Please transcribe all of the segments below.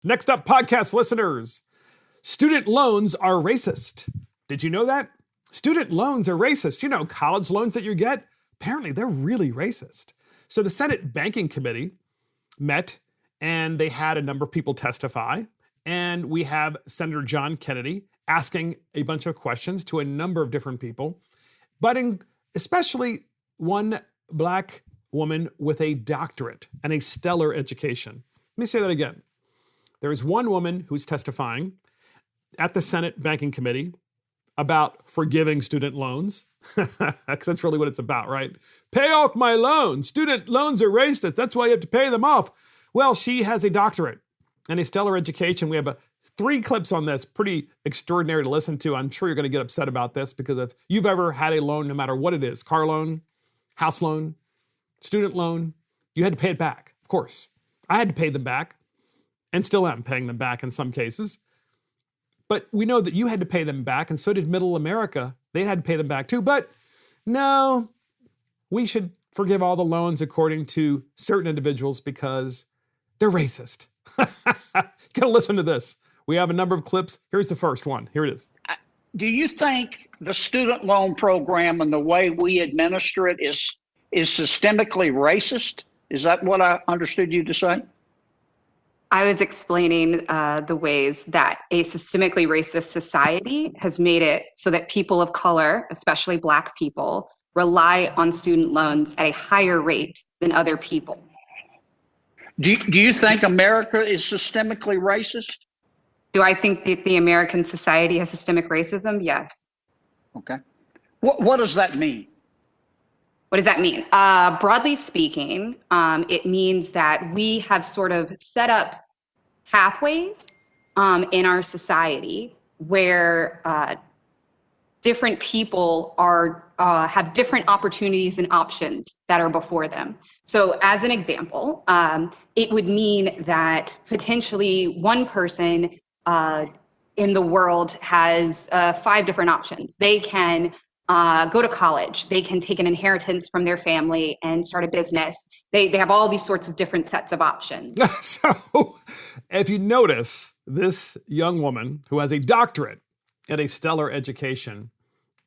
Next up, podcast listeners. Student loans are racist. Did you know that? Student loans are racist. You know, college loans that you get, apparently they're really racist. So the Senate Banking Committee met and they had a number of people testify. And we have Senator John Kennedy asking a bunch of questions to a number of different people, but especially one Black woman with a doctorate and a stellar education. Let me say that again. There is one woman who's testifying at the Senate Banking Committee about forgiving student loans, because that's really what it's about, right? Pay off my loans. Student loans are racist. That's why you have to pay them off. Well, she has a doctorate and a stellar education. We have 3 clips on this, pretty extraordinary to listen to. I'm sure you're going to get upset about this because if you've ever had a loan, no matter what it is, car loan, house loan, student loan, you had to pay it back, of course. I had to pay them back and still am paying them back in some cases. But we know that you had to pay them back, and so did Middle America. They had to pay them back too. But no, we should forgive all the loans according to certain individuals because they're racist. Gotta listen to this. We have a number of clips. Here's the first one. Here it is. Do you think the student loan program and the way we administer it is systemically racist? Is that what I understood you to say? I was explaining the ways that a systemically racist society has made it so that people of color, especially Black people, rely on student loans at a higher rate than other people. Do you think America is systemically racist? Do I think that the American society has systemic racism? Yes. Okay. What does that mean? What does that mean? Broadly speaking, it means that we have sort of set up pathways in our society where different people have different opportunities and options that are before them. So as an example, it would mean that potentially one person in the world has 5 different options. They can go to college. They can take an inheritance from their family and start a business. They have all these sorts of different sets of options. So if you notice, this young woman who has a doctorate and a stellar education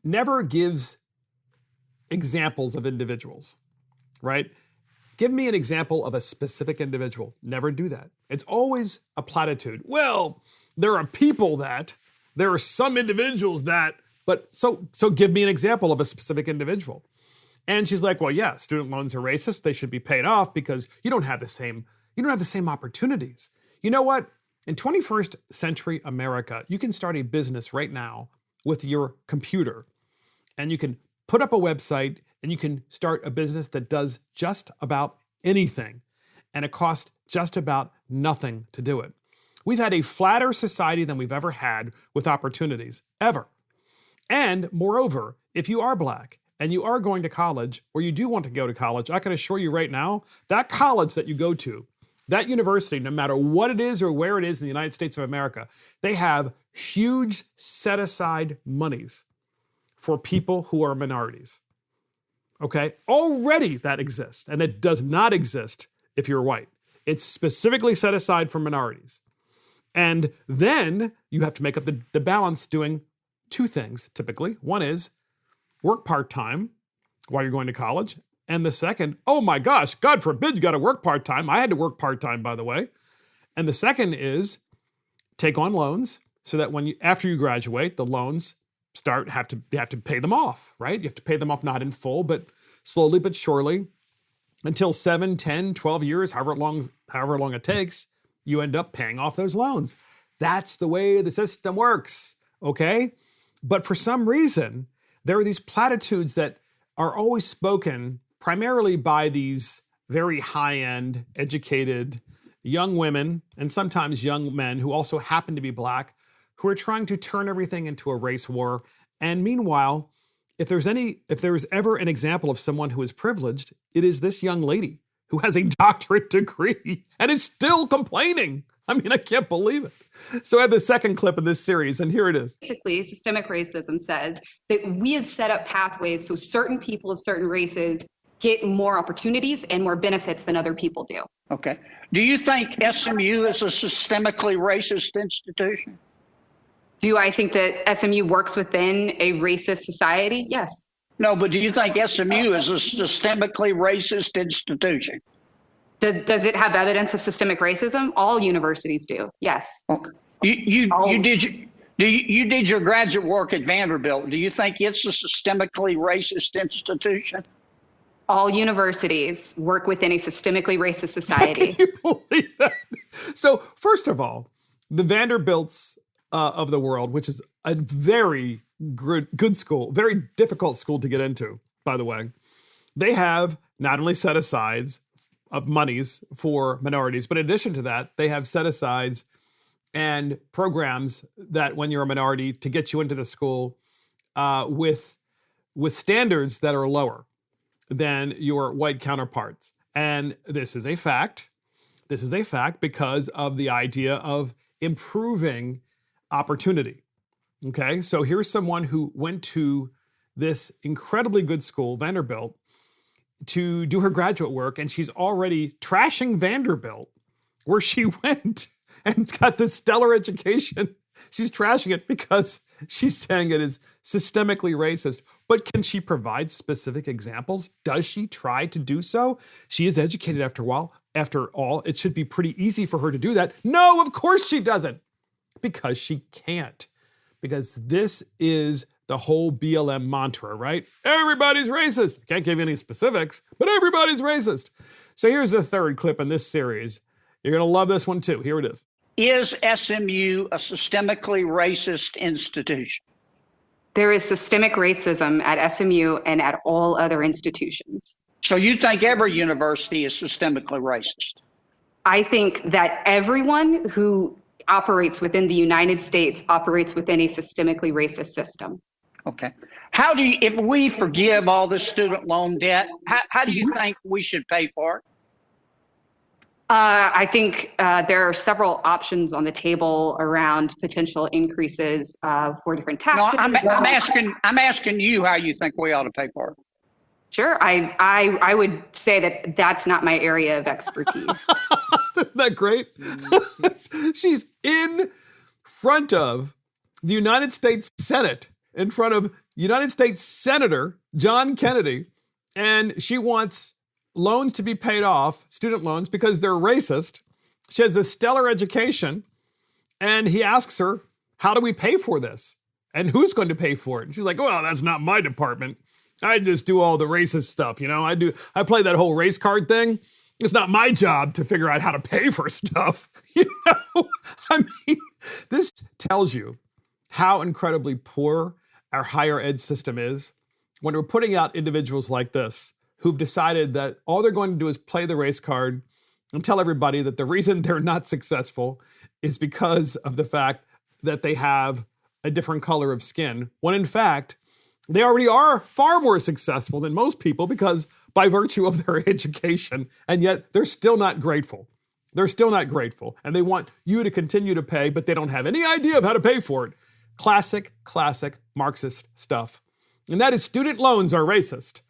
never gives examples of individuals, right? Give me an example of a specific individual. Never do that. It's always a platitude. Well, there are people that, there are some individuals that, but so give me an example of a specific individual. And she's like, well, yeah, student loans are racist. They should be paid off because you don't have the same opportunities. You know what? In 21st century America, you can start a business right now with your computer and you can put up a website and you can start a business that does just about anything. And it costs just about nothing to do it. We've had a flatter society than we've ever had with opportunities, ever. And moreover, if you are Black and you are going to college or you do want to go to college, I can assure you right now, that college that you go to, that university, no matter what it is or where it is in the United States of America, they have huge set-aside monies for people who are minorities. Okay? Already that exists, and it does not exist if you're white. It's specifically set aside for minorities. And then you have to make up the balance doing 2 things, typically. One is work part-time while you're going to college. And the second, oh my gosh, God forbid you got to work part-time. I had to work part-time, by the way. And the second is take on loans so that after you graduate, the loans you have to pay them off, right? You have to pay them off not in full, but slowly but surely until 7, 10, 12 years, however long it takes, you end up paying off those loans. That's the way the system works, okay? But for some reason, there are these platitudes that are always spoken primarily by these very high-end, educated young women and sometimes young men who also happen to be Black, who are trying to turn everything into a race war. And meanwhile, if there's ever an example of someone who is privileged, it is this young lady who has a doctorate degree and is still complaining. I mean, I can't believe it. So I have the second clip in this series, and here it is. Basically, systemic racism says that we have set up pathways so certain people of certain races get more opportunities and more benefits than other people do. Okay. Do you think SMU is a systemically racist institution? Do I think that SMU works within a racist society? Yes. No, but do you think SMU is a systemically racist institution? Does it have evidence of systemic racism? All universities do. Yes. You did your graduate work at Vanderbilt. Do you think it's a systemically racist institution? All universities work within a systemically racist society. Can you believe that? So first of all, the Vanderbilts of the world, which is a very good school, very difficult school to get into, by the way, they have not only set-asides of monies for minorities, but in addition to that, they have set-asides and programs that when you're a minority to get you into the school with standards that are lower than your white counterparts. And this is a fact. This is a fact because of the idea of improving opportunity. Okay, so here's someone who went to this incredibly good school, Vanderbilt, to do her graduate work, and she's already trashing Vanderbilt, where she went and got this stellar education. She's trashing it because she's saying it is systemically racist. But can she provide specific examples? Does she try to do so? She is educated after all. It should be pretty easy for her to do that. No, of course she doesn't. Because she can't. Because this is the whole BLM mantra, right? Everybody's racist. I can't give you any specifics, but everybody's racist. So here's the third clip in this series. You're going to love this one too. Here it is. Is SMU a systemically racist institution? There is systemic racism at SMU and at all other institutions. So you think every university is systemically racist? I think that everyone who operates within the United States operates within a systemically racist system. Okay. How do you, if we forgive all this student loan debt, how do you think we should pay for it? I think there are several options on the table around potential increases for different taxes. No, I'm asking you how you think we ought to pay for it. Sure. I would say that that's not my area of expertise. Isn't that great? She's in front of the United States Senate, in front of United States Senator John Kennedy, and she wants loans to be paid off, student loans, because they're racist. She has this stellar education, and he asks her, how do we pay for this? And who's going to pay for it? And she's like, well, that's not my department. I just do all the racist stuff, you know? I play that whole race card thing. It's not my job to figure out how to pay for stuff, you know? I mean, this tells you how incredibly poor our higher ed system is when we're putting out individuals like this who've decided that all they're going to do is play the race card and tell everybody that the reason they're not successful is because of the fact that they have a different color of skin, when in fact, they already are far more successful than most people because by virtue of their education, and yet they're still not grateful. They're still not grateful, and they want you to continue to pay, but they don't have any idea of how to pay for it. Classic Marxist stuff. And that is student loans are racist.